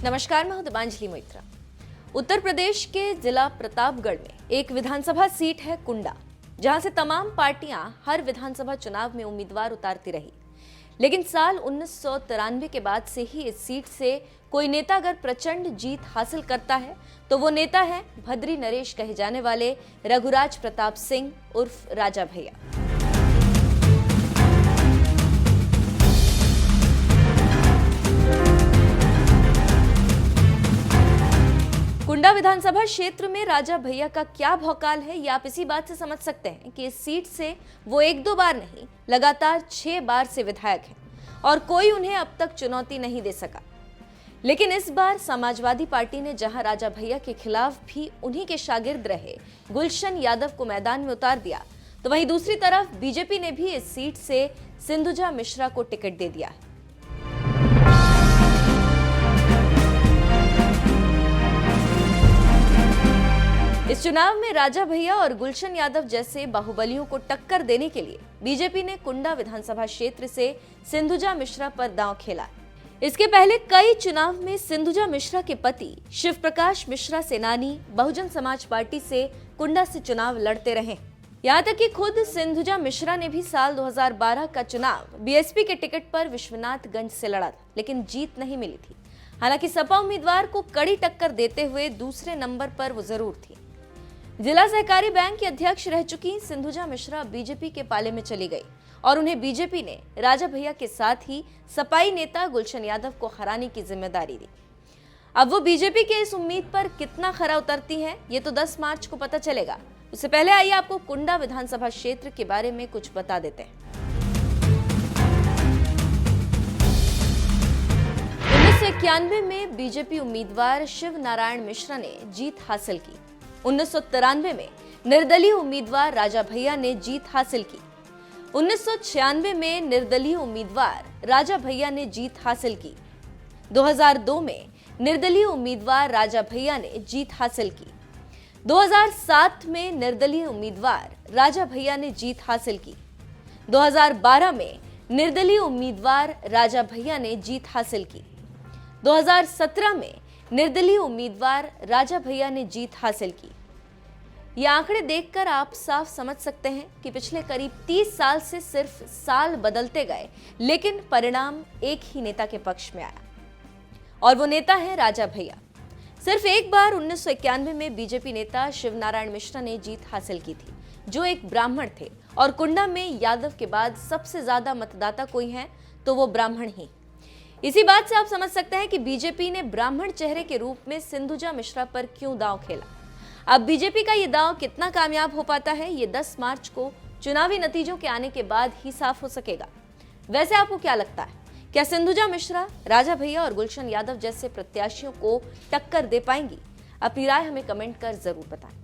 नमस्कार, मैं हूं दीपांजलि मैत्रा। उत्तर प्रदेश के जिला प्रतापगढ़ में एक विधानसभा सीट है कुंडा, जहां से तमाम पार्टियां हर विधानसभा चुनाव में उम्मीदवार उतारती रही। लेकिन साल 1993 के बाद से ही इस सीट से कोई नेता अगर प्रचंड जीत हासिल करता है तो वो नेता है भद्री नरेश कहे जाने वाले रघुराज प्रताप सिंह उर्फ राजा भैया। कुंडा विधानसभा क्षेत्र में राजा भैया का क्या भौकाल है, ये आप इसी बात से समझ सकते हैं कि इस सीट से वो एक दो बार नहीं, लगातार 6 बार से विधायक हैं और कोई उन्हें अब तक चुनौती नहीं दे सका। लेकिन इस बार समाजवादी पार्टी ने जहां राजा भैया के खिलाफ भी उन्हीं के शागिर्द रहे गुलशन यादव को मैदान में उतार दिया, तो वहीं दूसरी तरफ बीजेपी ने भी इस सीट से सिंधुजा मिश्रा को टिकट दे दिया है। इस चुनाव में राजा भैया और गुलशन यादव जैसे बाहुबलियों को टक्कर देने के लिए बीजेपी ने कुंडा विधानसभा क्षेत्र से सिंधुजा मिश्रा पर दांव खेला। इसके पहले कई चुनाव में सिंधुजा मिश्रा के पति शिव प्रकाश मिश्रा सेनानी बहुजन समाज पार्टी से कुंडा से चुनाव लड़ते रहे। यहाँ तक कि खुद सिंधुजा मिश्रा ने भी साल 2012 का चुनाव बीएसपी के टिकट पर विश्वनाथगंज से लड़ा था, लेकिन जीत नहीं मिली थी। हालांकि सपा उम्मीदवार को कड़ी टक्कर देते हुए दूसरे नंबर पर वो जरूर थी। जिला सहकारी बैंक की अध्यक्ष रह चुकी सिंधुजा मिश्रा बीजेपी के पाले में चली गई और उन्हें बीजेपी ने राजा भैया के साथ ही सपाई नेता गुलशन यादव को हराने की जिम्मेदारी दी। अब वो बीजेपी के इस उम्मीद पर कितना खरा उतरती हैं, ये तो 10 मार्च को पता चलेगा। उससे पहले आइए आपको कुंडा विधानसभा क्षेत्र के बारे में कुछ बता देते हैं। 1991 में बीजेपी उम्मीदवार शिव नारायण मिश्रा ने जीत हासिल की। 1993 में निर्दलीय उम्मीदवार राजा भैया ने जीत हासिल की। 1996 में निर्दलीय उम्मीदवार राजा भैया ने जीत हासिल की। 2002 में निर्दलीय उम्मीदवार राजा भैया ने जीत हासिल की। 2007 में निर्दलीय उम्मीदवार राजा भैया ने जीत हासिल की। 2012 में निर्दलीय उम्मीदवार राजा भैया ने जीत हासिल की। 2017 में निर्दलीय उम्मीदवार राजा भैया ने जीत हासिल की। ये आंकड़े देखकर आप साफ समझ सकते हैं कि पिछले करीब 30 साल से सिर्फ साल बदलते गए, लेकिन परिणाम एक ही नेता के पक्ष में आया और वो नेता है राजा भैया। सिर्फ एक बार 1991 में बीजेपी नेता शिव नारायण मिश्रा ने जीत हासिल की थी, जो एक ब्राह्मण थे, और कुंडा में यादव के बाद सबसे ज्यादा मतदाता कोई है तो वो ब्राह्मण ही। इसी बात से आप समझ सकते हैं कि बीजेपी ने ब्राह्मण चेहरे के रूप में सिंधुजा मिश्रा पर क्यों दांव खेला। अब बीजेपी का ये दांव कितना कामयाब हो पाता है, ये 10 मार्च को चुनावी नतीजों के आने के बाद ही साफ हो सकेगा। वैसे आपको क्या लगता है, क्या सिंधुजा मिश्रा, राजा भैया और गुलशन यादव जैसे प्रत्याशियों को टक्कर दे पाएंगी? अपनी राय हमें कमेंट कर जरूर बताएं।